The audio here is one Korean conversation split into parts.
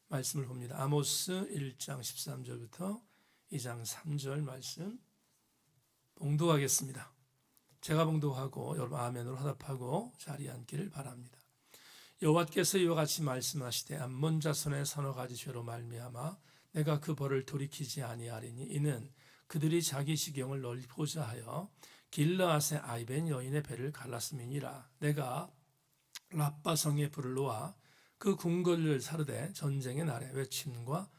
말씀을 봅니다. 아모스 1장 13절부터 2장 3절 말씀 봉독하겠습니다. 제가 봉독하고 여러분 아멘으로 화답하고 자리에 앉기를 바랍니다. 여호와께서 이와 같이 말씀하시되 암몬 자손의 서너 가지 죄로 말미암아 내가 그 벌을 돌이키지 아니하리니 이는 그들이 자기 지경을 넓고자 하여 길르앗의 아이벤 여인의 배를 갈랐음이니라. 내가 라빠성에 불을 놓아 그 궁궐을 사르되 전쟁의 날에 외침과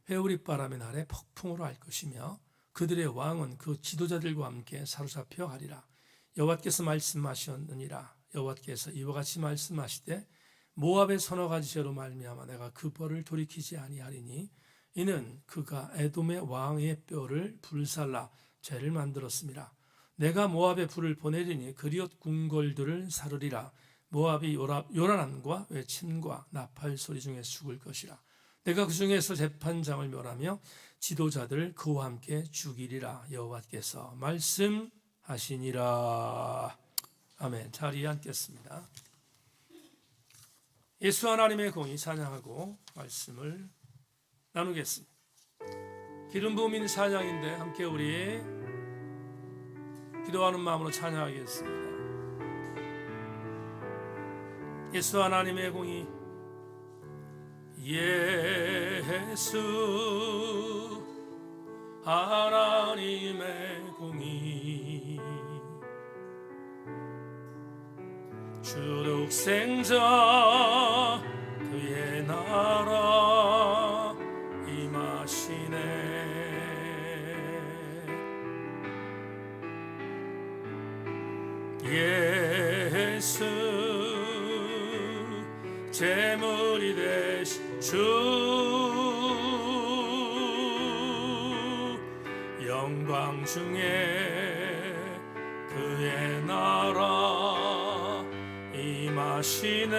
회오리바람의 날에 폭풍으로 할 것이며 그들의 왕은 그 지도자들과 함께 사로잡혀 가리라. 여호와께서 말씀하셨느니라. 여호와께서 이와 같이 말씀하시되 모압의 서너 가지 죄로 말미암아 내가 그 벌을 돌이키지 아니하리니 이는 그가 에돔의 왕의 뼈를 불살라 죄를 만들었음이라. 내가 모압에 불을 보내리니 그리옷 궁궐들을 사르리라. 모압이 요란함과 외침과 나팔 소리 중에 죽을 것이라. 내가 그 중에서 재판장을 멸하며 지도자들을 그와 함께 죽이리라. 여호와께서 말씀하시니라. 아멘. 자리에 앉겠습니다. 예수 하나님의 공의 찬양하고 말씀을 나누겠습니다. 기름 부음인 찬양인데 함께 우리 기도하는 마음으로 찬양하겠습니다. 예수 하나님의 공의, 예수 하나님의 공의, 주독생자 그의 나라 임하시네. 예수 제물이 되신 주 영광 중에 그의 나라 임하시네.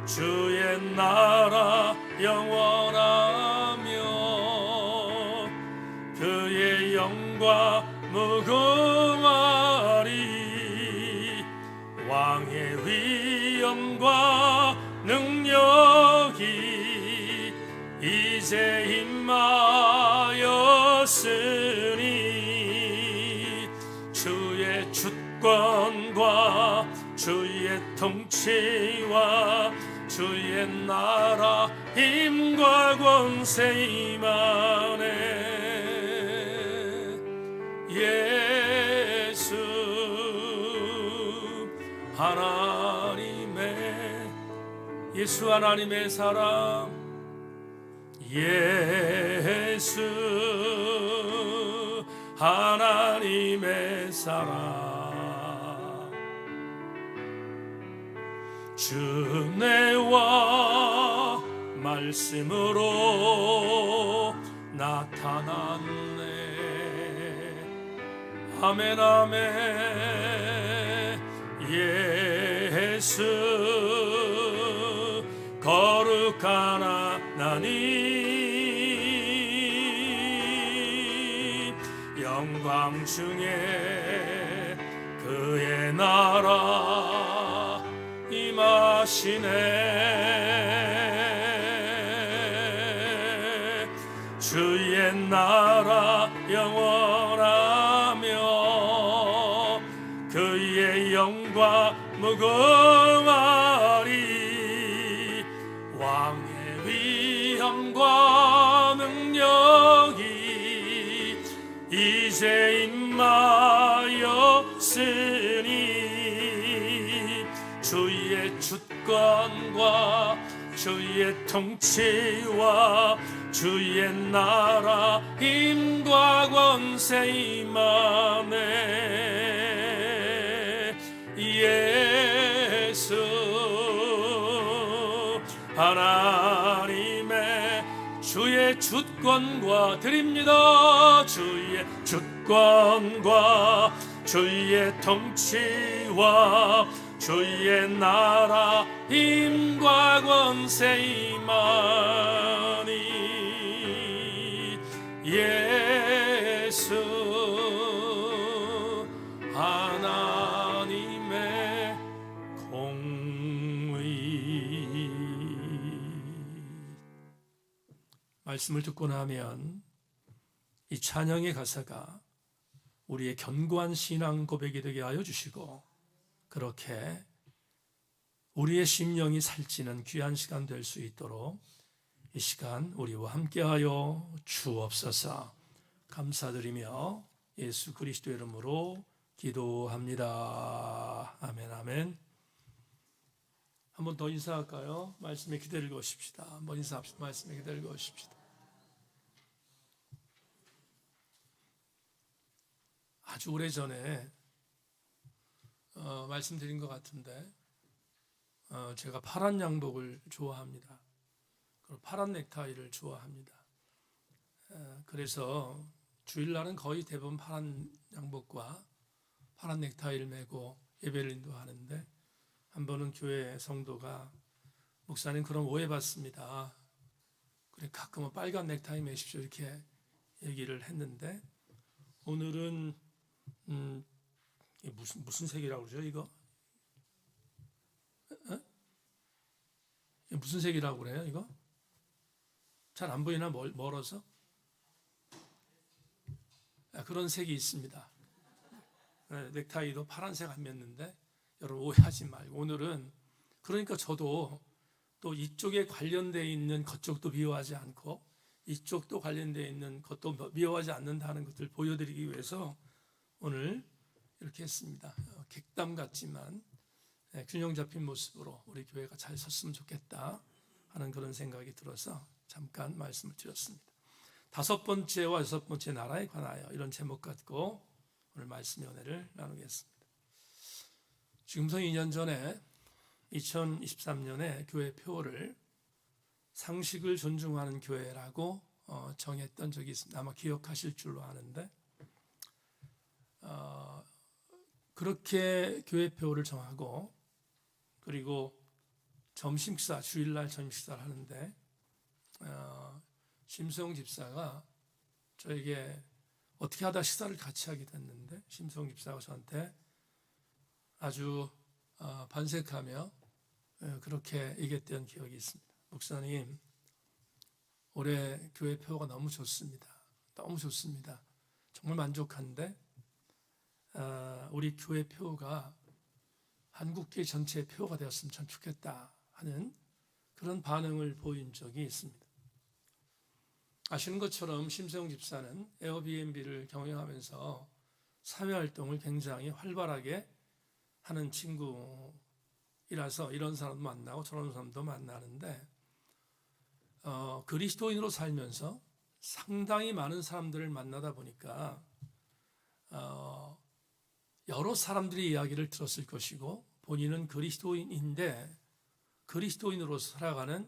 주의 나라 영원하며 그의 영광 무궁하리. 왕의 위엄과 능력이 이제 임하였으니 주의 주권과 주의 통치와 주의 나라 힘과 권세 임하네. 예수 하나님의, 예수 하나님의 사랑, 예수 하나님의 사랑, 주 은혜와 말씀으로 나타났네. 아멘 아멘. 예수 거룩한 하나님, 영광 중에 그의 나라 임하시네. 주의 나라 영원하며 그의 영광 무궁하리. 왕의 위엄과 능력이 이제 임하였으니 주의 주권과 주의 통치와 주의 나라 힘과 권세 임하네. 예수 하나님의 주의 주권과 드립니다. 주의 주권과 주의 통치와 주의 나라 힘과 권세 임하니. 예수 하나님의 공의. 말씀을 듣고 나면 이 찬양의 가사가 우리의 견고한 신앙 고백이 되게 하여 주시고, 그렇게 우리의 심령이 살찌는 귀한 시간 될 수 있도록 이 시간 우리와 함께하여 주옵소서. 감사드리며 예수 그리스도 이름으로 기도합니다. 아멘, 아멘. 한 번 더 인사할까요? 말씀에 기다리고 오십시다. 한번 인사합시다. 말씀에 기다리고 오십시다. 아주 오래전에 말씀드린 것 같은데 제가 파란 양복을 좋아합니다. 그리고 파란 넥타이를 좋아합니다. 그래서 주일날은 거의 대부분 파란 양복과 파란 넥타이를 메고 예배를 인도하는데, 한 번은 교회 성도가 목사님 그럼 오해받습니다. 그래 가끔은 빨간 넥타이 매십시오 이렇게 얘기를 했는데, 오늘은 무슨 색이라고 그러죠 이거? 무슨 색이라고 그래요 이거? 잘 안 보이나 멀어서? 그런 색이 있습니다. 넥타이도 파란색 안 맸는데 여러분 오해하지 말고, 오늘은 그러니까 저도 또 이쪽에 관련되어 있는 그쪽도 미워하지 않고 이쪽도 관련되어 있는 것도 미워하지 않는다는 것을 보여드리기 위해서 오늘 이렇게 했습니다. 객담 같지만 균형 잡힌 모습으로 우리 교회가 잘 섰으면 좋겠다 하는 그런 생각이 들어서 잠깐 말씀을 드렸습니다. 5번째와 6번째 나라에 관하여 이런 제목 갖고 오늘 말씀의 은혜를 나누겠습니다. 지금서 2년 전에 2023년에 교회 표어를 상식을 존중하는 교회라고 정했던 적이 있습니다. 아마 기억하실 줄로 아는데, 그렇게 교회 표어를 정하고, 그리고 점심식사, 주일날 점심식사를 하는데 심수영 집사가 저에게 어떻게 하다 식사를 같이 하게 됐는데, 심수영 집사가 저한테 아주 반색하며 그렇게 얘기했던 기억이 있습니다. 목사님, 올해 교회 표가 너무 좋습니다. 너무 좋습니다. 정말 만족한데 우리 교회 표가 한국교회 전체의 표가 되었으면 참 좋겠다 하는 그런 반응을 보인 적이 있습니다. 아시는 것처럼 심세영 집사는 에어비앤비를 경영하면서 사회활동을 굉장히 활발하게 하는 친구이라서 이런 사람도 만나고 저런 사람도 만나는데, 그리스도인으로 살면서 상당히 많은 사람들을 만나다 보니까 여러 사람들의 이야기를 들었을 것이고, 본인은 그리스도인인데 그리스도인으로서 살아가는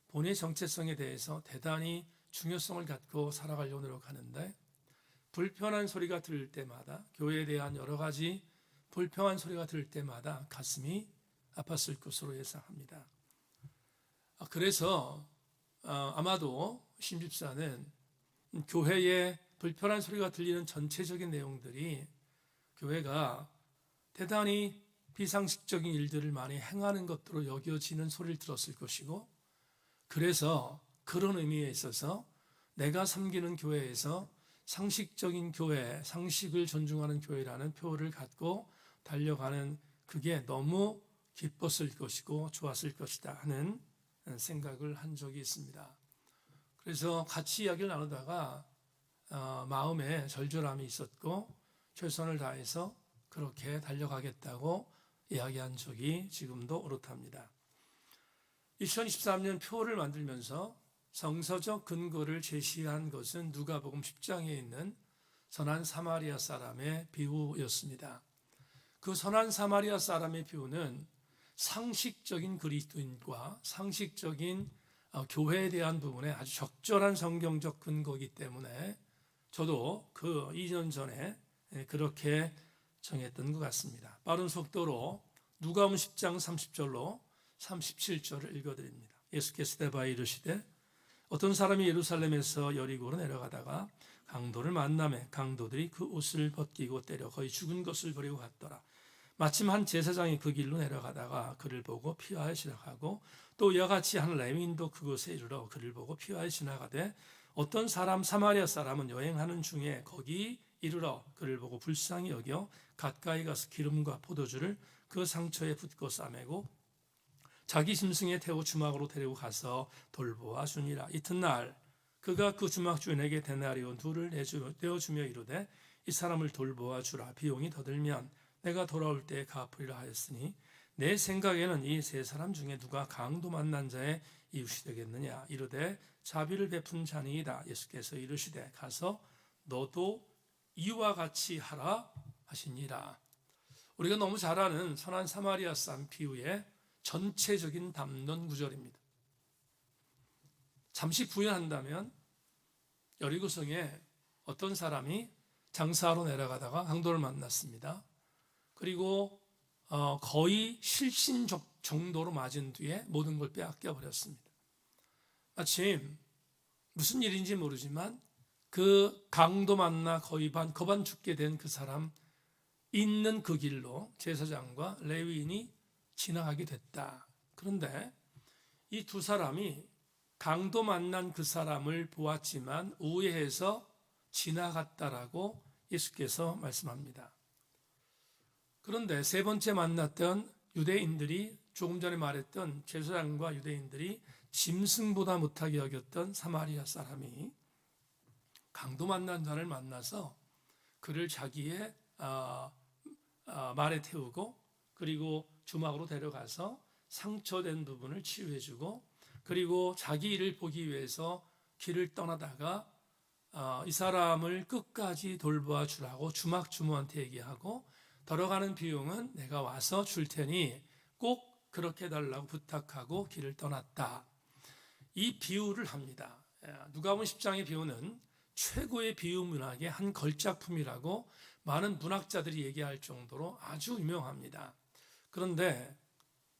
본인의 정체성에 대해서 대단히 중요성을 갖고 살아가려고 노력하는데, 불편한 소리가 들을 때마다, 교회에 대한 여러 가지 불평한 소리가 들을 때마다 가슴이 아팠을 것으로 예상합니다. 그래서 아마도 심 집사는 교회에 불편한 소리가 들리는 전체적인 내용들이 교회가 대단히 비상식적인 일들을 많이 행하는 것으로 여겨지는 소리를 들었을 것이고, 그래서 그런 의미에 있어서 내가 섬기는 교회에서 상식적인 교회, 상식을 존중하는 교회라는 표를 갖고 달려가는 그게 너무 기뻤을 것이고 좋았을 것이다 하는 생각을 한 적이 있습니다. 그래서 같이 이야기를 나누다가 마음에 절절함이 있었고 최선을 다해서 그렇게 달려가겠다고 이야기한 적이 지금도 오롯합니다. 2023년 표를 만들면서 정서적 근거를 제시한 것은 누가복음 10장에 있는 선한 사마리아 사람의 비유였습니다. 그 선한 사마리아 사람의 비유는 상식적인 그리스도인과 상식적인 교회에 대한 부분에 아주 적절한 성경적 근거이기 때문에 저도 그 2년 전에 그렇게 정했던 것 같습니다. 빠른 속도로 누가복음 10장 30절로 37절을 읽어드립니다. 예수께서 대바에 이르시되 어떤 사람이 예루살렘에서 여리고로 내려가다가 강도를 만나매 강도들이 그 옷을 벗기고 때려 거의 죽은 것을 버리고 갔더라. 마침 한 제사장이 그 길로 내려가다가 그를 보고 피하여 지나가고 또 이와 같이 한 레위인도 그곳에 이르러 그를 보고 피하여 지나가되 어떤 사마리아 사람은 여행하는 중에 거기 이르러 그를 보고 불쌍히 여겨 가까이 가서 기름과 포도주를 그 상처에 붓고 싸매고 자기 짐승에 태워 주막으로 데리고 가서 돌보아 주니라. 이튿날 그가 그 주막 주인에게 데나리온 둘을 내어주며 이르되 이 사람을 돌보아 주라. 비용이 더 들면 내가 돌아올 때에 갚으리라 하였으니 내 생각에는 이 세 사람 중에 누가 강도 만난 자의 이웃이 되겠느냐. 이르되 자비를 베푼 자니이다. 예수께서 이르시되 가서 너도 이와 같이 하라 하시니라. 우리가 너무 잘 아는 선한 사마리아 산 비유의 전체적인 담론 구절입니다. 잠시 부연한다면 여리고성에 어떤 사람이 장사하러 내려가다가 강도를 만났습니다. 그리고 거의 실신 정도로 맞은 뒤에 모든 걸 빼앗겨 버렸습니다. 마침 무슨 일인지 모르지만 그 강도 만나 거의 거반 죽게 된 그 사람 있는 그 길로 제사장과 레위인이 지나가게 됐다. 그런데 이 두 사람이 강도 만난 그 사람을 보았지만 우회해서 지나갔다라고 예수께서 말씀합니다. 그런데 세 번째 만났던 유대인들이 조금 전에 말했던 제사장과 유대인들이 짐승보다 못하게 여겼던 사마리아 사람이 강도 만난 자를 만나서 그를 자기의 말에 태우고 그리고 주막으로 데려가서 상처된 부분을 치유해주고 그리고 자기 일을 보기 위해서 길을 떠나다가 이 사람을 끝까지 돌보아 주라고 주막 주무한테 얘기하고 들어가는 비용은 내가 와서 줄 테니 꼭 그렇게 해달라고 부탁하고 길을 떠났다. 이 비유를 합니다. 누가복음 10장의 비유는 최고의 비유 문학의 한 걸작품이라고 많은 문학자들이 얘기할 정도로 아주 유명합니다. 그런데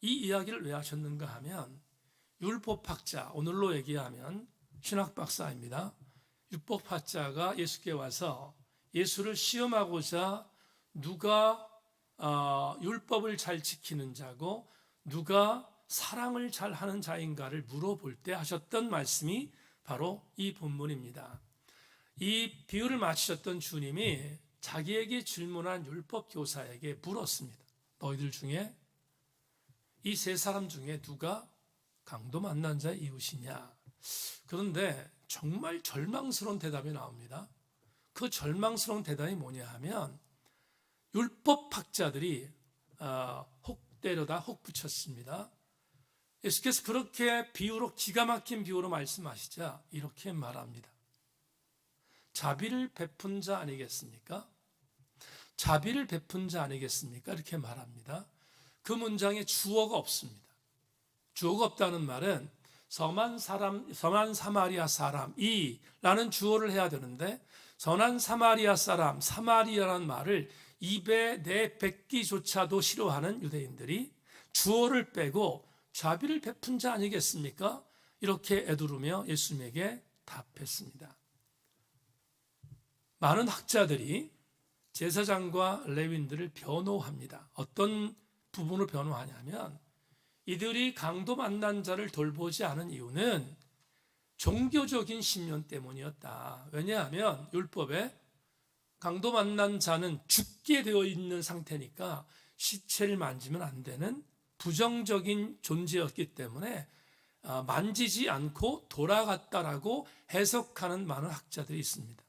이 이야기를 왜 하셨는가 하면 율법학자, 오늘로 얘기하면 신학박사입니다. 율법학자가 예수께 와서 예수를 시험하고자 누가 율법을 잘 지키는 자고 누가 사랑을 잘 하는 자인가를 물어볼 때 하셨던 말씀이 바로 이 본문입니다. 이 비유를 마치셨던 주님이 자기에게 질문한 율법 교사에게 물었습니다. 너희들 중에 이 세 사람 중에 누가 강도 만난 자의 이웃이냐? 그런데 정말 절망스러운 대답이 나옵니다. 그 절망스러운 대답이 뭐냐 하면 율법학자들이 혹 때려다 혹 붙였습니다. 예수께서 그렇게 비유로 기가 막힌 비유로 말씀하시자 이렇게 말합니다. 자비를 베푼 자 아니겠습니까? 자비를 베푼 자 아니겠습니까? 이렇게 말합니다. 그 문장에 주어가 없습니다. 주어가 없다는 말은 선한 사마리아 사람이라는 주어를 해야 되는데 선한 사마리아 사람, 사마리아라는 말을 입에 내뱉기조차도 싫어하는 유대인들이 주어를 빼고 자비를 베푼 자 아니겠습니까? 이렇게 애두르며 예수님에게 답했습니다. 많은 학자들이 제사장과 레위인들을 변호합니다. 어떤 부분을 변호하냐면 이들이 강도 만난 자를 돌보지 않은 이유는 종교적인 신념 때문이었다. 왜냐하면 율법에 강도 만난 자는 죽게 되어 있는 상태니까 시체를 만지면 안 되는 부정적인 존재였기 때문에 만지지 않고 돌아갔다라고 해석하는 많은 학자들이 있습니다.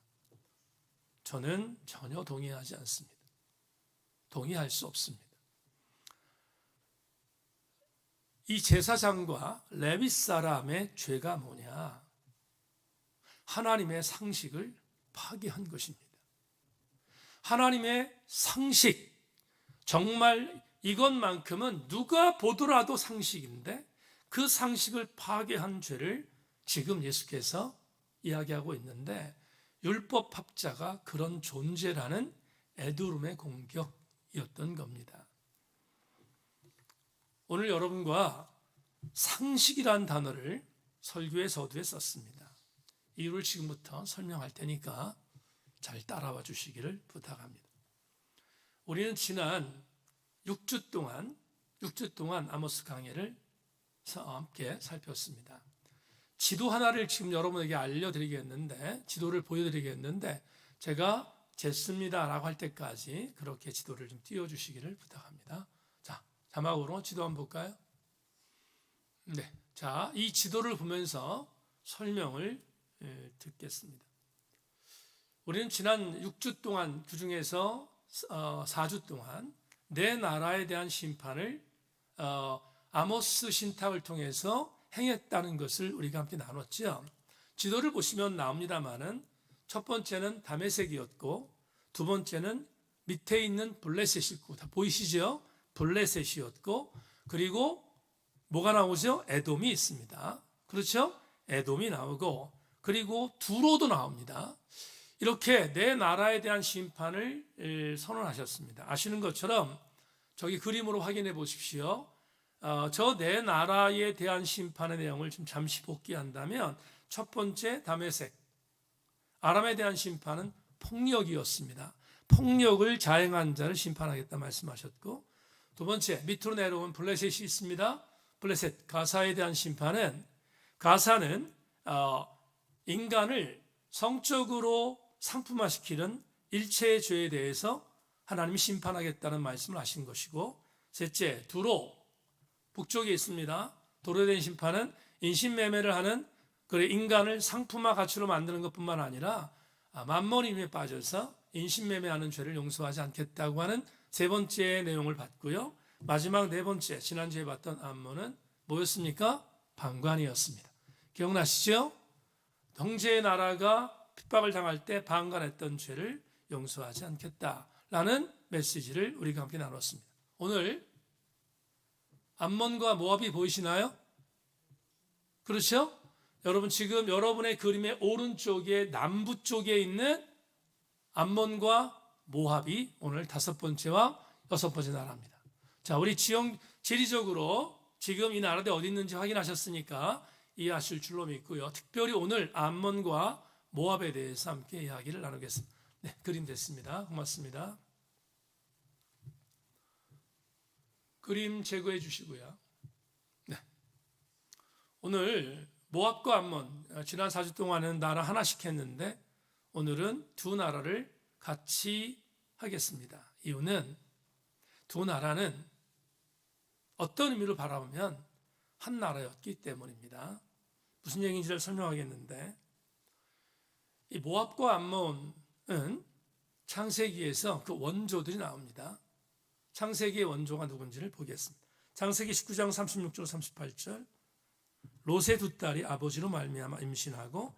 저는 전혀 동의하지 않습니다. 동의할 수 없습니다. 이 제사장과 레위 사람의 죄가 뭐냐? 하나님의 상식을 파괴한 것입니다. 하나님의 상식, 정말 이것만큼은 누가 보더라도 상식인데 그 상식을 파괴한 죄를 지금 예수께서 이야기하고 있는데 율법학자가 그런 존재라는 에두름의 공격이었던 겁니다. 오늘 여러분과 상식이란 단어를 설교의 서두에 썼습니다. 이유를 지금부터 설명할 테니까 잘 따라와 주시기를 부탁합니다. 우리는 지난 6주 동안 아모스 강해를 함께 살폈습니다. 지도 하나를 지금 여러분에게 알려드리겠는데, 지도를 보여드리겠는데, 제가 쟀습니다라고 할 때까지 그렇게 지도를 좀 띄워주시기를 부탁합니다. 자, 자막으로 지도 한번 볼까요? 네. 자, 이 지도를 보면서 설명을 듣겠습니다. 우리는 지난 6주 동안, 그 중에서 4주 동안 내 나라에 대한 심판을 아모스 신탁을 통해서 행했다는 것을 우리가 함께 나눴죠. 지도를 보시면 나옵니다만은 첫 번째는 다메섹이었고, 두 번째는 밑에 있는 블레셋이었고, 다 보이시죠? 블레셋이었고, 그리고 뭐가 나오죠? 에돔이 있습니다. 그렇죠? 에돔이 나오고, 그리고 두로도 나옵니다. 이렇게 내 나라에 대한 심판을 선언하셨습니다. 아시는 것처럼 저기 그림으로 확인해 보십시오. 저 내 나라에 대한 심판의 내용을 좀 잠시 복기한다면, 첫 번째 다메섹, 아람에 대한 심판은 폭력이었습니다. 폭력을 자행한 자를 심판하겠다 말씀하셨고, 두 번째 밑으로 내려온 블레셋이 있습니다. 블레셋, 가사에 대한 심판은, 가사는 인간을 성적으로 상품화시키는 일체의 죄에 대해서 하나님이 심판하겠다는 말씀을 하신 것이고, 셋째 두로, 북쪽에 있습니다. 도로에 대한 심판은 인신매매를 하는, 인간을 상품화 가치로 만드는 것뿐만 아니라 만몬의 힘에 빠져서 인신매매하는 죄를 용서하지 않겠다고 하는 세 번째 내용을 봤고요. 마지막 네 번째, 지난주에 봤던 암몬은 뭐였습니까? 방관이었습니다. 기억나시죠? 형제의 나라가 핍박을 당할 때 방관했던 죄를 용서하지 않겠다라는 메시지를 우리가 함께 나눴습니다. 오늘 암몬과 모압이 보이시나요? 그렇죠? 여러분, 지금 여러분의 그림의 오른쪽에 남부 쪽에 있는 암몬과 모압이 오늘 다섯 번째와 여섯 번째 나라입니다. 자, 우리 지리적으로 지금 이 나라들이 어디 있는지 확인하셨으니까 이해하실 줄로 믿고요. 특별히 오늘 암몬과 모압에 대해서 함께 이야기를 나누겠습니다. 네, 그림 됐습니다. 고맙습니다. 그림 제거해 주시고요. 네. 오늘 모압과 암몬, 지난 4주 동안은 나라 하나씩 했는데 오늘은 두 나라를 같이 하겠습니다. 이유는 두 나라는 어떤 의미로 바라보면 한 나라였기 때문입니다. 무슨 얘기인지를 설명하겠는데, 이 모압과 암몬은 창세기에서 그 원조들이 나옵니다. 창세기의 원조가 누군지를 보겠습니다. 창세기 19장 36절 38절, 롯의 두 딸이 아버지로 말미암아 임신하고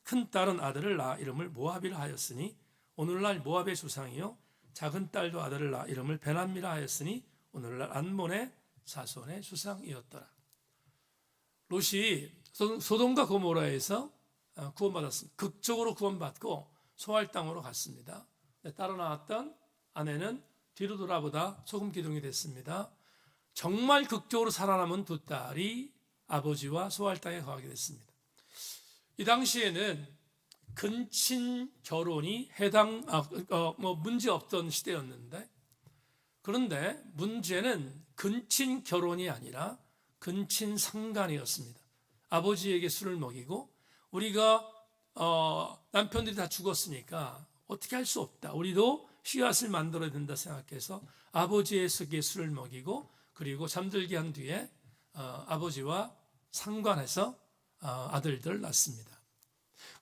큰 딸은 아들을 낳아 이름을 모압이라 하였으니 오늘날 모압의 조상이요 작은 딸도 아들을 낳아 이름을 베람미라 하였으니 오늘날 암몬의 자손의 조상이었더라. 롯이 소돔과 고모라에서 구원받았습니다. 극적으로 구원받고 소할 땅으로 갔습니다. 따라 나왔던 아내는 뒤로 돌아보다 소금 기둥이 됐습니다. 정말 극적으로 살아남은 두 딸이 아버지와 소할 땅에 거하게 됐습니다. 이 당시에는 근친 결혼이 문제 없던 시대였는데, 그런데 문제는 근친 결혼이 아니라 근친 상간이었습니다. 아버지에게 술을 먹이고, 우리가 남편들이 다 죽었으니까 어떻게 할 수 없다, 우리도 씨앗을 만들어야 된다 생각해서 아버지에게 술을 먹이고, 그리고 잠들게 한 뒤에 아버지와 상관해서 아들들을 낳습니다.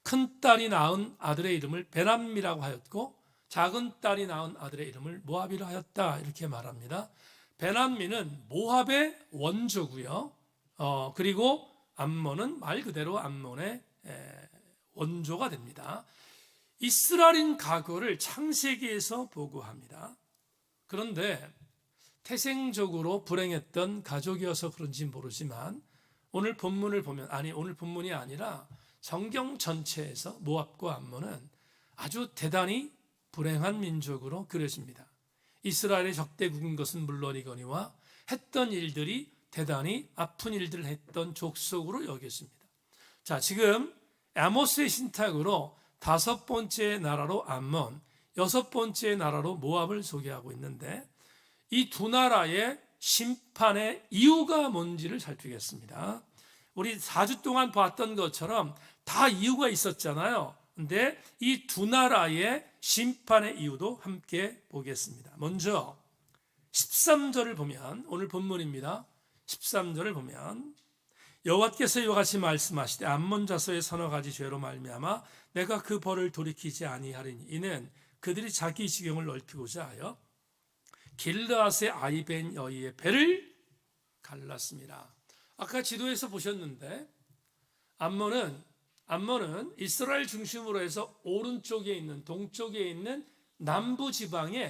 큰 딸이 낳은 아들의 이름을 베람미라고 하였고, 작은 딸이 낳은 아들의 이름을 모압이라 하였다, 이렇게 말합니다. 베람미는 모압의 원조고요. 그리고 암몬은 말 그대로 암몬의 원조가 됩니다. 이스라엘인 과거를 창세기에서 보고합니다. 그런데 태생적으로 불행했던 가족이어서 그런지 모르지만 오늘 본문을 보면, 오늘 본문이 아니라 성경 전체에서 모압과 암몬은 아주 대단히 불행한 민족으로 그려집니다. 이스라엘의 적대국인 것은 물론이거니와 했던 일들이 대단히 아픈 일들을 했던 족속으로 여겨집니다. 자, 지금 아모스의 신탁으로 다섯 번째 나라로 암몬, 여섯 번째 나라로 모압을 소개하고 있는데, 이 두 나라의 심판의 이유가 뭔지를 살피겠습니다. 우리 4주 동안 봤던 것처럼 다 이유가 있었잖아요. 근데 이 두 나라의 심판의 이유도 함께 보겠습니다. 먼저 13절을 보면, 오늘 본문입니다. 13절을 보면 여호와께서 이와 같이 말씀하시되 암몬 자손의 서너 가지 죄로 말미암아 내가 그 벌을 돌이키지 아니하리니 이는 그들이 자기 지경을 넓히고자 하여 길르앗의 아이벤 여이의 배를 갈랐습니다. 아까 지도에서 보셨는데 암몬은 이스라엘 중심으로 해서 오른쪽에 있는, 동쪽에 있는 남부 지방이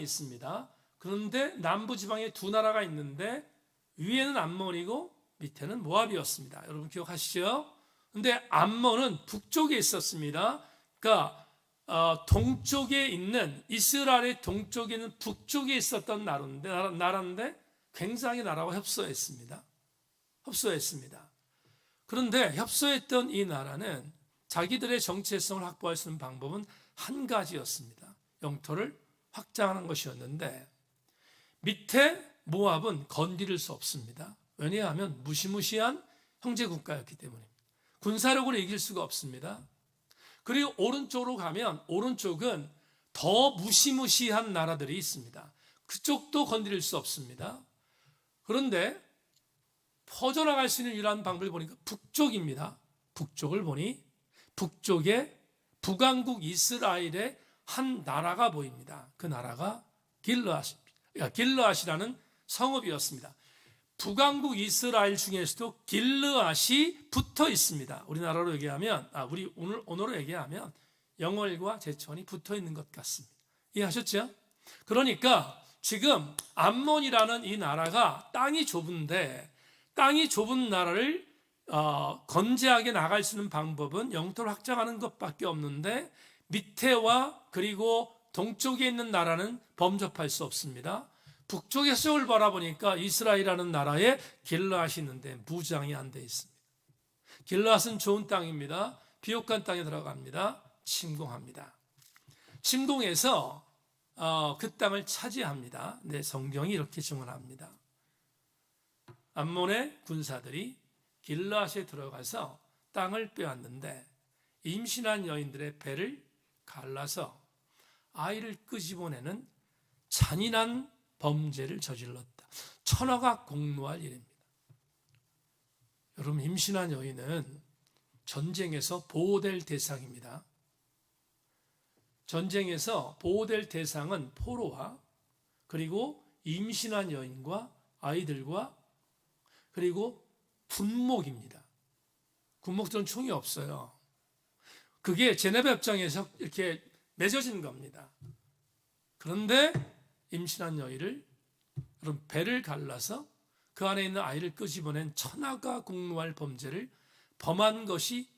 있습니다. 그런데 남부 지방에 두 나라가 있는데 위에는 암몬이고 밑에는 모압이었습니다. 여러분 기억하시죠? 근데 암몬은 북쪽에 있었습니다. 그러니까 동쪽에 있는, 이스라엘의 동쪽에 있는 북쪽에 있었던 나라인데 굉장히 나라와 협소했습니다. 그런데 협소했던 이 나라는 자기들의 정체성을 확보할 수 있는 방법은 한 가지였습니다. 영토를 확장하는 것이었는데 밑에 모압은 건드릴 수 없습니다. 왜냐하면 무시무시한 형제 국가였기 때문입니다. 군사력으로 이길 수가 없습니다. 그리고 오른쪽으로 가면 오른쪽은 더 무시무시한 나라들이 있습니다. 그쪽도 건드릴 수 없습니다. 그런데 퍼져나갈 수 있는 유일한 방법을 보니까 북쪽입니다. 북쪽을 보니 북쪽에 북왕국 이스라엘의 한 나라가 보입니다. 그 나라가 길르앗이라는 성읍이었습니다. 북왕국 이스라엘 중에서도 길르앗이 붙어 있습니다. 우리나라로 얘기하면, 우리 오늘로 얘기하면 영월과 제천이 붙어 있는 것 같습니다. 이해하셨죠? 그러니까 지금 암몬이라는 이 나라가 땅이 좁은데, 땅이 좁은 나라를 건재하게 나갈 수 있는 방법은 영토를 확장하는 것밖에 없는데 밑에와 그리고 동쪽에 있는 나라는 범접할 수 없습니다. 북쪽의 서울 바라보니까 이스라엘이라는 나라에 길르앗이 있는데 무장이 안 돼 있습니다. 길르앗은 좋은 땅입니다. 비옥한 땅에 들어갑니다. 침공합니다. 침공해서 그 땅을 차지합니다. 네, 성경이 이렇게 증언합니다. 암몬의 군사들이 길르앗에 들어가서 땅을 빼앗는데 임신한 여인들의 배를 갈라서 아이를 끄집어내는 잔인한 범죄를 저질렀다. 천하가 공노할 일입니다. 여러분, 임신한 여인은 전쟁에서 보호될 대상입니다. 전쟁에서 보호될 대상은 포로와 그리고 임신한 여인과 아이들과 그리고 군목입니다. 군목들은 총이 없어요. 그게 제네바 협정에서 이렇게 맺어진 겁니다. 그런데 임신한 여인을, 그럼 배를 갈라서 그 안에 있는 아이를 끄집어낸 천하가 공노할 범죄를 범한 것이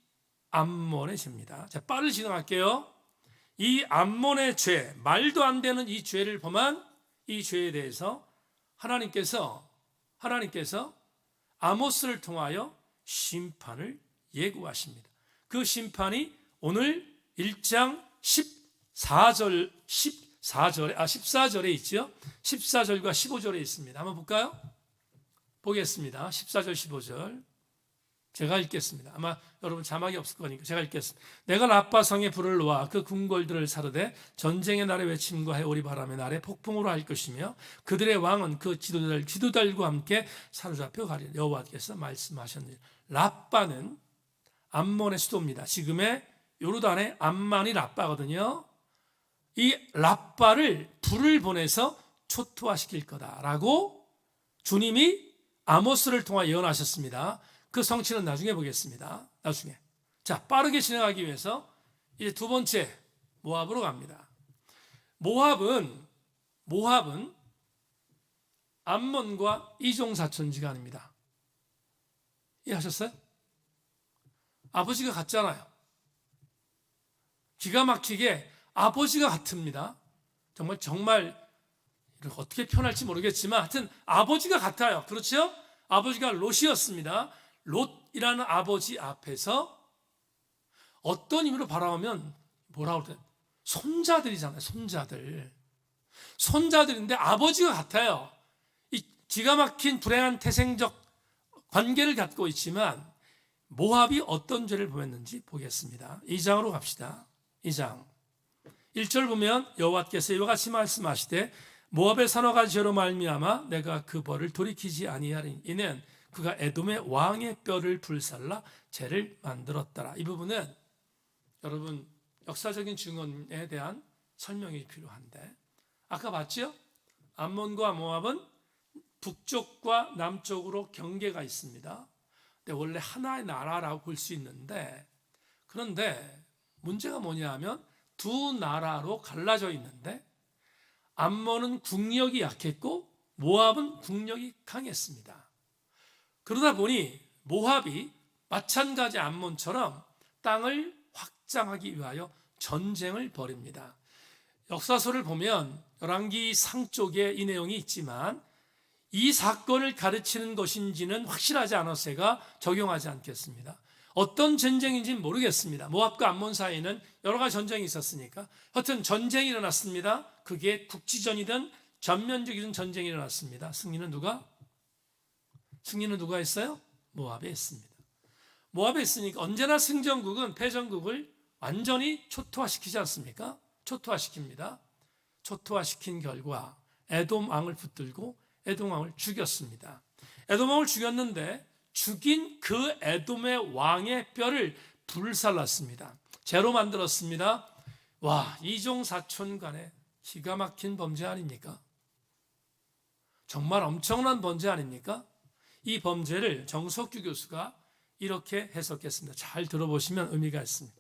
암몬의 죄입니다. 자, 빠르게 진행할게요. 이 암몬의 죄, 말도 안 되는 이 죄를 범한 이 죄에 대해서 하나님께서 아모스를 통하여 심판을 예고하십니다. 그 심판이 오늘 1장 14절에 있죠. 14절과 15절에 있습니다. 한번 볼까요? 보겠습니다. 14절, 15절. 제가 읽겠습니다. 아마 여러분 자막이 없을 거니까 제가 읽겠습니다. 내가 라빠 성에 불을 놓아 그 궁궐들을 사르되 전쟁의 날에 외침과 해오리 바람의 날에 폭풍으로 할 것이며 그들의 왕은 그 지도달과 함께 사로잡혀 가리라. 여호와께서 말씀하셨느니라. 라빠는 암몬의 수도입니다. 지금의 요르단의 암만이 라빠거든요. 이 라빠를 불을 보내서 초토화시킬 거다라고 주님이 아모스를 통해 예언하셨습니다. 그 성취는 나중에 보겠습니다. 나중에. 자, 빠르게 진행하기 위해서 이제 두 번째 모압으로 갑니다. 모압은 암몬과 이종사촌지간입니다. 이해하셨어요? 아버지가 같잖아요. 기가 막히게 아버지가 같습니다. 정말 어떻게 표현할지 모르겠지만 하여튼 아버지가 같아요. 그렇죠? 아버지가 롯이었습니다. 롯이라는 아버지 앞에서 어떤 의미로 바라보면 뭐라고 그래요? 손자들이잖아요. 손자들. 손자들인데 아버지가 같아요. 이 기가 막힌 불행한 태생적 관계를 갖고 있지만 모압이 어떤 죄를 범했는지 보겠습니다. 2장으로 갑시다. 2장 1절 보면 여호와께서 이와 같이 말씀하시되 모압의 서너 가지 죄로 말미암아 내가 그 벌을 돌이키지 아니하리니 이는 그가 에돔의 왕의 뼈를 불살라 죄를 만들었더라. 이 부분은 여러분 역사적인 증언에 대한 설명이 필요한데 아까 봤죠? 암몬과 모압은 북쪽과 남쪽으로 경계가 있습니다. 근데 원래 하나의 나라라고 볼 수 있는데 그런데 문제가 뭐냐 하면 두 나라로 갈라져 있는데 암몬은 국력이 약했고 모압은 국력이 강했습니다. 그러다 보니 모압이 마찬가지 암몬처럼 땅을 확장하기 위하여 전쟁을 벌입니다. 역사서를 보면 열왕기 상 쪽에 이 내용이 있지만 이 사건을 가르치는 것인지는 확실하지 않아서 제가 적용하지 않겠습니다. 어떤 전쟁인지는 모르겠습니다. 모압과 암몬 사이에는 여러 가지 전쟁이 있었으니까 하여튼 전쟁이 일어났습니다. 그게 국지전이든 전면적이든 전쟁이 일어났습니다. 승리는 누가 했어요? 모압에 했습니다. 모압에 했으니까 언제나 승전국은 패전국을 완전히 초토화시키지 않습니까? 초토화시킵니다. 초토화시킨 결과 에돔 왕을 붙들고 에돔 왕을 죽였습니다. 에돔 왕을 죽였는데 죽인 그 에돔의 왕의 뼈를 불살랐습니다. 죄로 만들었습니다. 와, 이종사촌 간의 기가 막힌 범죄 아닙니까? 정말 엄청난 범죄 아닙니까? 이 범죄를 정석규 교수가 이렇게 해석했습니다. 잘 들어보시면 의미가 있습니다.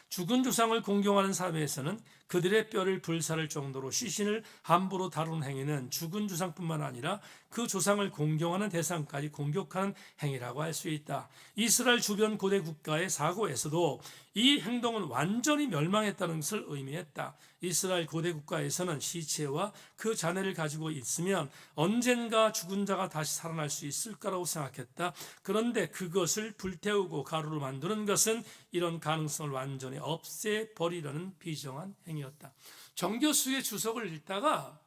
죽은 조상을 공경하는 사회에서는 그들의 뼈를 불살을 정도로 시신을 함부로 다루는 행위는 죽은 조상뿐만 아니라 그 조상을 공경하는 대상까지 공격하는 행위라고 할 수 있다. 이스라엘 주변 고대 국가의 사고에서도 이 행동은 완전히 멸망했다는 것을 의미했다. 이스라엘 고대 국가에서는 시체와 그 잔해를 가지고 있으면 언젠가 죽은 자가 다시 살아날 수 있을 거라고 생각했다. 그런데 그것을 불태우고 가루로 만드는 것은 이런 가능성을 완전히 없애버리려는 비정한 행위였다. 정교수의 주석을 읽다가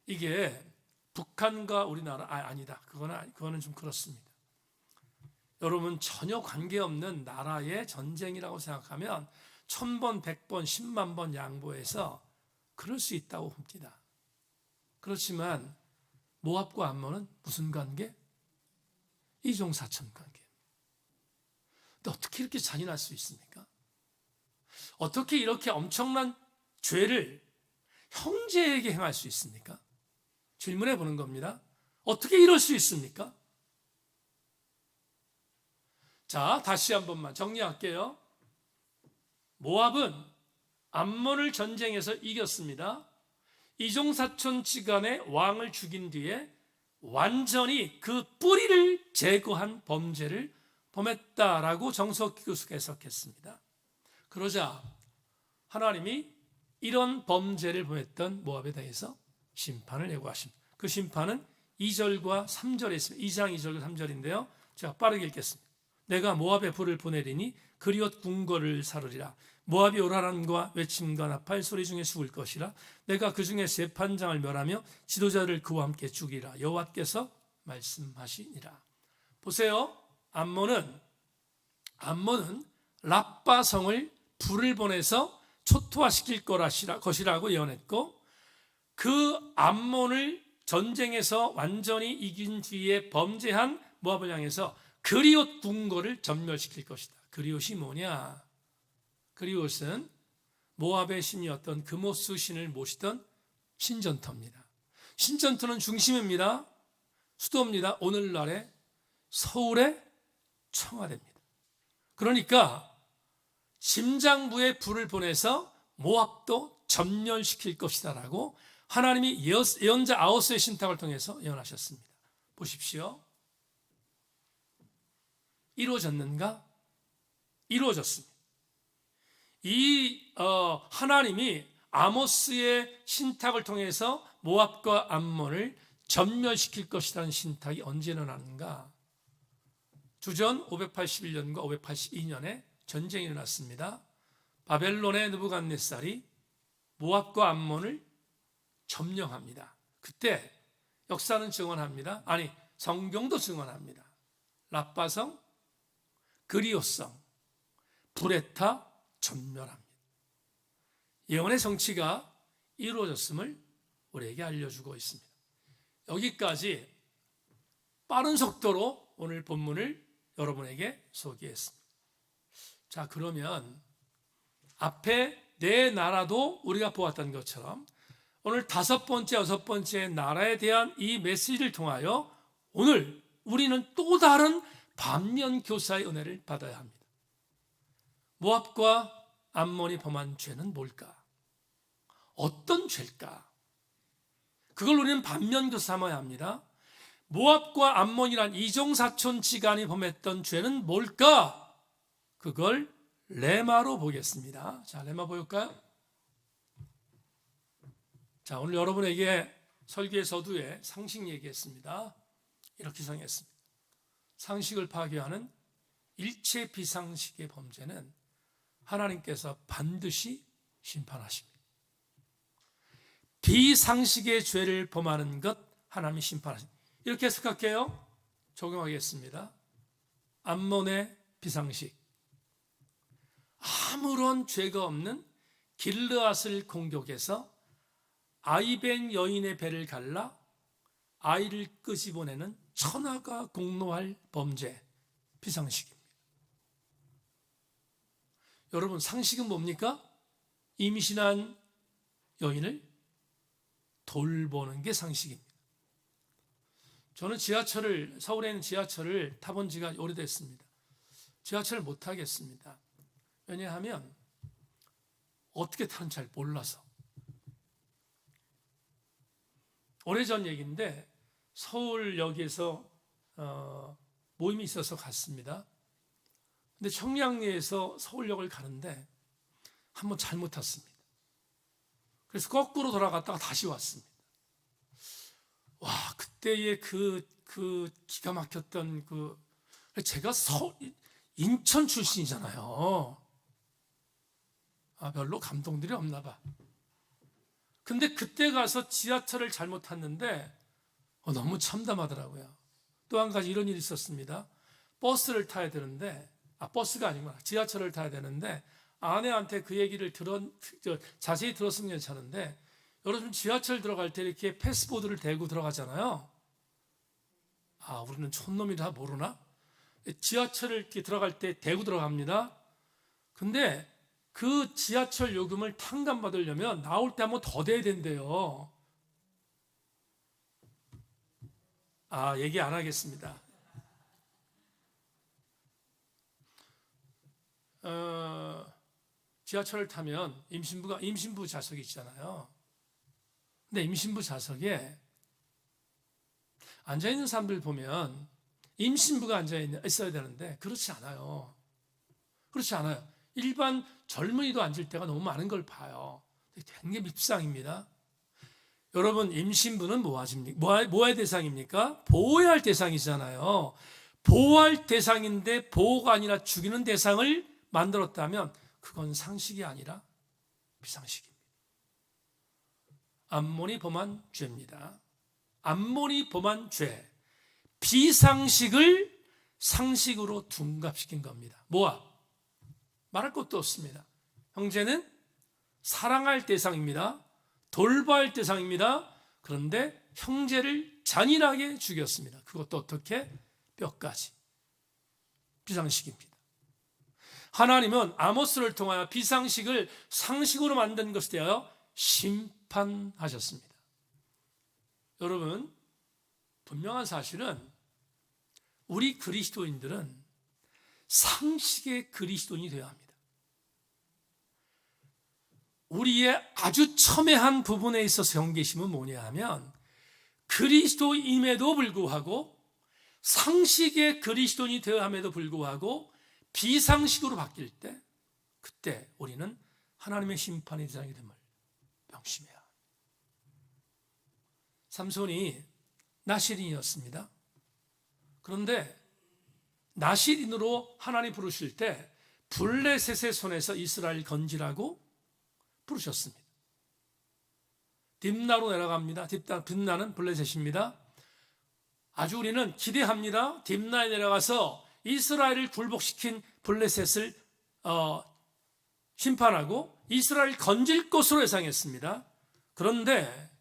이게 북한과 우리나라 아니다. 그거는 좀 그렇습니다. 여러분 전혀 관계없는 나라의 전쟁이라고 생각하면 1000번, 100번, 10만 번 양보해서 그럴 수 있다고 봅니다. 그렇지만 모압과 암몬은 무슨 관계? 이종사촌 관계. 근데 어떻게 이렇게 잔인할 수 있습니까? 어떻게 이렇게 엄청난 죄를 형제에게 행할 수 있습니까? 질문해 보는 겁니다. 어떻게 이럴 수 있습니까? 자, 다시 한 번만 정리할게요. 모압은 암몬을 전쟁에서 이겼습니다. 이종사촌 지간의 왕을 죽인 뒤에 완전히 그 뿌리를 제거한 범죄를 범했다라고 정석기 교수가 해석했습니다. 그러자 하나님이 이런 범죄를 범했던 모압에 대해서 심판을 예고하십니다. 그 심판은 2절과 3절에 있습니다. 2장 2절과 3절인데요. 제가 빠르게 읽겠습니다. 내가 모압에 불을 보내리니 그리옷 궁궐을 사르리라. 모압이 오라람과 외침과 나팔 소리 중에 죽을 것이라. 내가 그 중에 재판장을 멸하며 지도자를 그와 함께 죽이라. 여호와께서 말씀하시니라. 보세요. 암몬은 랍바성을 불을 보내서 초토화시킬 것이라고 예언했고 그 암몬을 전쟁에서 완전히 이긴 뒤에 범죄한 모압을 향해서 그리옷 궁궐을 전멸시킬 것이다. 그리옷이 뭐냐? 그리옷은 모압의 신이었던 그모스 신을 모시던 신전터입니다. 신전터는 중심입니다. 수도입니다. 오늘날의 서울의 청와대입니다. 그러니까 심장부에 불을 보내서 모압도 전멸시킬 것이다라고 하나님이 예언자 아호스의 신탁을 통해서 예언하셨습니다. 보십시오. 이루어졌는가? 이루어졌습니다. 하나님이 아모스의 신탁을 통해서 모압과 암몬을 전멸시킬 것이라는 신탁이 언제 일어나는가? 주전 581년과 582년에 전쟁이 일어났습니다. 바벨론의 느부갓네살이 모압과 암몬을 점령합니다. 그때 역사는 증언합니다. 아니, 성경도 증언합니다. 라빠성, 그리오성, 불에 타 전멸합니다. 예언의 성취가 이루어졌음을 우리에게 알려주고 있습니다. 여기까지 빠른 속도로 오늘 본문을 여러분에게 소개했습니다. 자, 그러면 앞에 네 나라도 우리가 보았던 것처럼 오늘 다섯 번째, 여섯 번째 나라에 대한 이 메시지를 통하여 오늘 우리는 또 다른 반면 교사의 은혜를 받아야 합니다. 모압과 암몬이 범한 죄는 뭘까? 어떤 죄일까? 그걸 우리는 반면 교사 삼아야 합니다. 모압과 암몬이란 이종사촌지간이 범했던 죄는 뭘까? 그걸 레마로 보겠습니다. 자, 레마 볼까요? 자, 오늘 여러분에게 설교의 서두에 상식 얘기했습니다. 이렇게 정했습니다. 상식을 파괴하는 일체 비상식의 범죄는 하나님께서 반드시 심판하십니다. 비상식의 죄를 범하는 것 하나님이 심판하십니다. 이렇게 해석할게요. 적용하겠습니다. 암몬의 비상식. 아무런 죄가 없는 길르앗을 공격해서 아이벤 여인의 배를 갈라 아이를 끄집어내는 천하가 공로할 범죄, 비상식입니다. 여러분, 상식은 뭡니까? 임신한 여인을 돌보는 게 상식입니다. 저는 서울에 있는 지하철을 타본 지가 오래됐습니다. 지하철을 못 타겠습니다. 왜냐하면 어떻게 타는지 잘 몰라서. 오래전 얘기인데 서울역에서 모임이 있어서 갔습니다. 근데 청량리에서 서울역을 가는데 한번 잘못 탔습니다. 그래서 거꾸로 돌아갔다가 다시 왔습니다. 와, 그때의 그 기가 막혔던 제가 인천 출신이잖아요. 별로 감동들이 없나 봐. 근데 그때 가서 지하철을 잘못 탔는데 너무 참담하더라고요. 또 한 가지 이런 일이 있었습니다. 버스를 타야 되는데, 버스가 아니구나. 지하철을 타야 되는데 아내한테 그 얘기를 자세히 들었으면 괜찮은데, 여러분 지하철 들어갈 때 이렇게 패스보드를 대고 들어가잖아요. 우리는 촌놈이라 모르나? 지하철을 이렇게 들어갈 때 대고 들어갑니다. 근데 그 지하철 요금을 탕감받으려면 나올 때 한번 더 대야 된대요. 얘기 안 하겠습니다. 지하철을 타면 임신부 좌석이 있잖아요. 근데 임신부 좌석에 앉아있는 사람들 보면 임신부가 있어야 되는데 그렇지 않아요. 그렇지 않아요. 일반 젊은이도 앉을 때가 너무 많은 걸 봐요. 굉장히 밉상입니다. 여러분, 임신부는 뭐의 대상입니까? 보호해야 할 대상이잖아요. 보호할 대상인데 보호가 아니라 죽이는 대상을 만들었다면 그건 상식이 아니라 비상식입니다. 암몬이 범한 죄입니다. 암몬이 범한 죄, 비상식을 상식으로 둔갑시킨 겁니다. 모압, 말할 것도 없습니다. 형제는 사랑할 대상입니다. 돌봐야 할 대상입니다. 그런데 형제를 잔인하게 죽였습니다. 그것도 어떻게? 뼈까지. 비상식입니다. 하나님은 아모스를 통하여 비상식을 상식으로 만든 것에 대하여 심판하셨습니다. 여러분, 분명한 사실은 우리 그리스도인들은 상식의 그리스도인이 되어야 합니다. 우리의 아주 첨예한 부분에 있어서 경계심은 뭐냐 하면 그리스도임에도 불구하고 상식의 그리스도인이 되어야 함에도 불구하고 비상식으로 바뀔 때 그때 우리는 하나님의 심판의 대상이 됨을 명심해야 합니다. 삼손이 나실인이었습니다. 그런데 나실인으로 하나님 부르실 때 블레셋의 손에서 이스라엘 건지라고 부르셨습니다. 딥나로 내려갑니다. 딥나는 블레셋입니다. 아주 우리는 기대합니다. 딥나에 내려가서 이스라엘을 굴복시킨 블레셋을 심판하고 이스라엘을 건질 것으로 예상했습니다. 그런데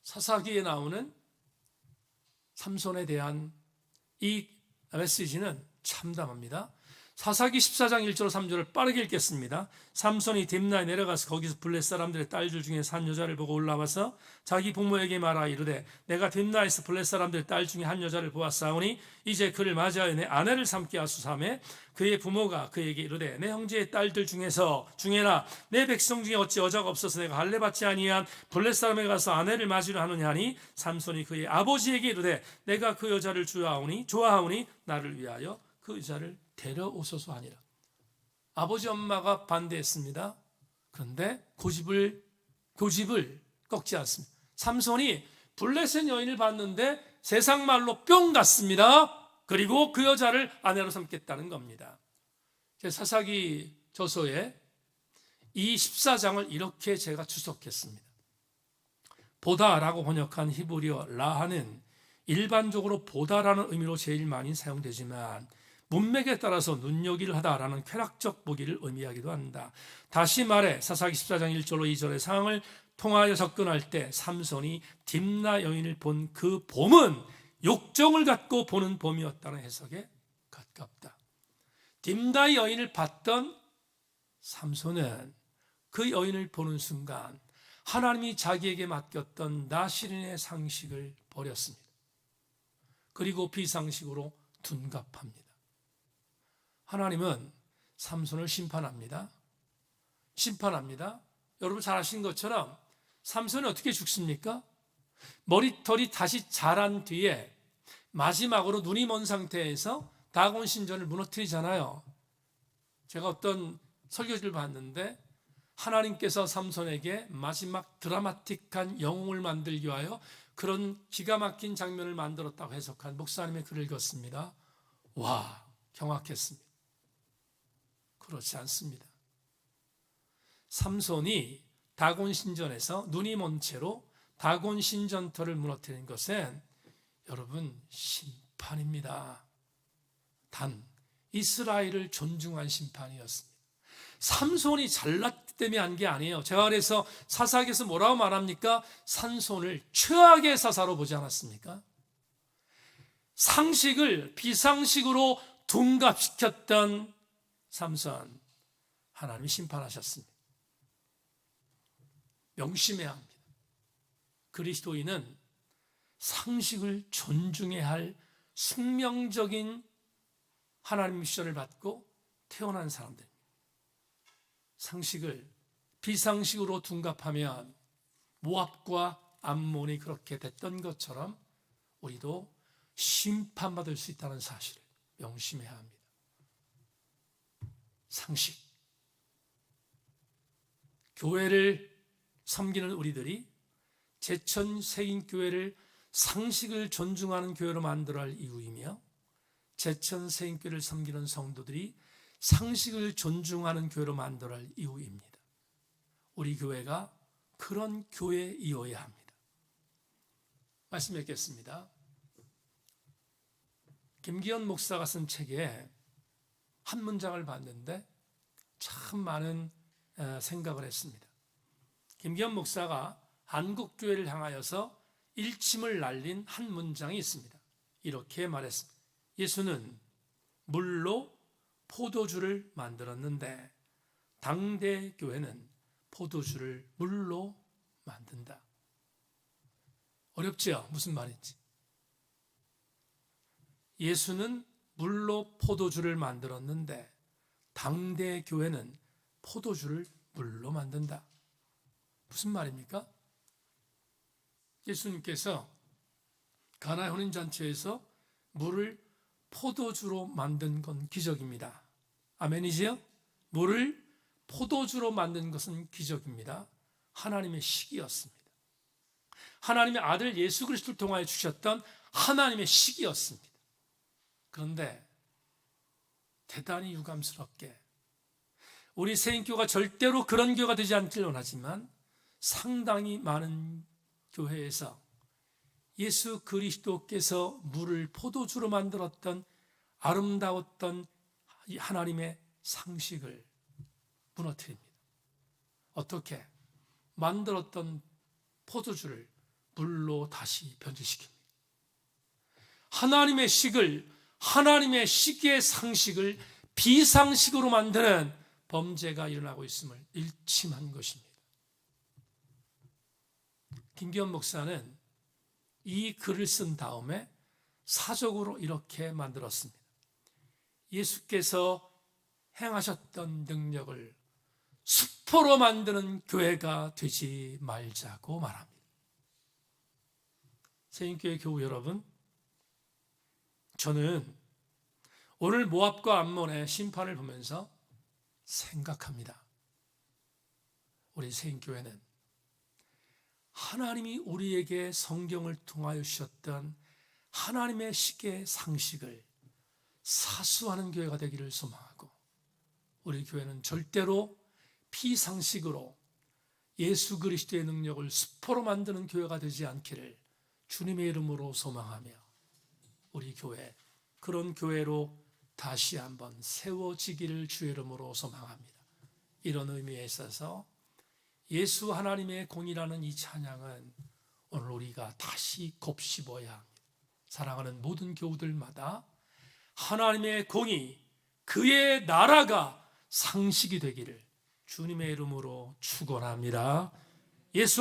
사사기에 나오는 삼손에 대한 이 메시지는 참담합니다. 사사기 14장 1절 3절을 빠르게 읽겠습니다. 삼손이 딥나에 내려가서 거기서 블레셋 사람들의 딸들 중에서 한 여자를 보고 올라와서 자기 부모에게 말하 이르되 내가 딥나에서 블레셋 사람들의 딸 중에 한 여자를 보았사오니 이제 그를 맞이하여 내 아내를 삼게 하소서하며 그의 부모가 그에게 이르되 내 형제의 딸들 중에나 내 백성 중에 어찌 여자가 없어서 내가 할례 받지 아니한 블레셋 사람에 가서 아내를 맞으려 하느냐 하니 삼손이 그의 아버지에게 이르되 내가 그 여자를 좋아하오니 나를 위하여 그 여자를 데려오소서 하니라. 아버지 엄마가 반대했습니다. 그런데 고집을 꺾지 않습니다. 삼손이 블레셋 여인을 봤는데 세상 말로 뿅 갔습니다. 그리고 그 여자를 아내로 삼겠다는 겁니다. 사사기 저서에 이 14장을 이렇게 제가 추석했습니다. 보다라고 번역한 히브리어 라하는 일반적으로 보다라는 의미로 제일 많이 사용되지만 문맥에 따라서 눈여기를 하다라는 쾌락적 보기를 의미하기도 한다. 다시 말해 사사기 14장 1절로 2절의 상황을 통하여 접근할 때 삼손이 딥나 여인을 본 그 봄은 욕정을 갖고 보는 봄이었다는 해석에 가깝다. 딥나 여인을 봤던 삼손은 그 여인을 보는 순간 하나님이 자기에게 맡겼던 나시린의 상식을 버렸습니다. 그리고 비상식으로 둔갑합니다. 하나님은 삼손을 심판합니다. 여러분 잘 아시는 것처럼 삼손이 어떻게 죽습니까? 머리털이 다시 자란 뒤에 마지막으로 눈이 먼 상태에서 다곤 신전을 무너뜨리잖아요. 제가 어떤 설교지를 봤는데 하나님께서 삼손에게 마지막 드라마틱한 영웅을 만들기 위하여 그런 기가 막힌 장면을 만들었다고 해석한 목사님의 글을 읽었습니다. 와, 경악했습니다. 그렇지 않습니다. 삼손이 다곤 신전에서 눈이 먼 채로 다곤 신전터를 무너뜨린 것은 여러분 심판입니다. 단 이스라엘을 존중한 심판이었습니다. 삼손이 잘났기 때문에 한 게 아니에요. 제가 그래서 사사기에서 뭐라고 말합니까? 삼손을 최악의 사사로 보지 않았습니까? 상식을 비상식으로 둔갑시켰던 삼손, 하나님이 심판하셨습니다. 명심해야 합니다. 그리스도인은 상식을 존중해야 할 숙명적인 하나님 미션을 받고 태어난 사람들입니다. 상식을 비상식으로 둔갑하면 모압과 암몬이 그렇게 됐던 것처럼 우리도 심판받을 수 있다는 사실을 명심해야 합니다. 상식. 교회를 섬기는 우리들이 제천 세인교회를 상식을 존중하는 교회로 만들어야 할 이유이며 제천 세인교회를 섬기는 성도들이 상식을 존중하는 교회로 만들어야 할 이유입니다. 우리 교회가 그런 교회이어야 합니다. 말씀 읽겠습니다. 김기현 목사가 쓴 책에 한 문장을 봤는데 참 많은 생각을 했습니다. 김기현 목사가 한국교회를 향하여서 일침을 날린 한 문장이 있습니다. 이렇게 말했습니다. 예수는 물로 포도주를 만들었는데 당대 교회는 포도주를 물로 만든다. 어렵죠? 무슨 말인지. 예수는 물로 포도주를 만들었는데 당대 교회는 포도주를 물로 만든다. 무슨 말입니까? 예수님께서 가나의 혼인잔치에서 물을 포도주로 만든 건 기적입니다. 아멘이지요? 물을 포도주로 만든 것은 기적입니다. 하나님의 식이었습니다. 하나님의 아들 예수 그리스도를 통하여 주셨던 하나님의 식이었습니다. 그런데 대단히 유감스럽게 우리 세인교가 절대로 그런 교가 되지 않기를 원하지만 상당히 많은 교회에서 예수 그리스도께서 물을 포도주로 만들었던 아름다웠던 하나님의 상식을 무너뜨립니다. 어떻게? 만들었던 포도주를 물로 다시 변질시킵니다. 하나님의 식을, 하나님의 시기의 상식을 비상식으로 만드는 범죄가 일어나고 있음을 일침한 것입니다. 김기현 목사는 이 글을 쓴 다음에 사적으로 이렇게 만들었습니다. 예수께서 행하셨던 능력을 수포로 만드는 교회가 되지 말자고 말합니다. 새인교회 교우 여러분, 저는 오늘 모압과 암몬의 심판을 보면서 생각합니다. 우리 새인교회는 하나님이 우리에게 성경을 통하여 주셨던 하나님의 시계 상식을 사수하는 교회가 되기를 소망하고, 우리 교회는 절대로 피상식으로 예수 그리스도의 능력을 수포로 만드는 교회가 되지 않기를 주님의 이름으로 소망하며, 우리 교회, 그런 교회로 다시 한번 세워지기를 주의 이름으로 소망합니다. 이런 의미에 있어서 예수 하나님의 공이라는 이 찬양은 오늘 우리가 다시 곱씹어야 합니다. 사랑하는 모든 교우들마다 하나님의 공이, 그의 나라가 상식이 되기를 주님의 이름으로 축원합니다. 예수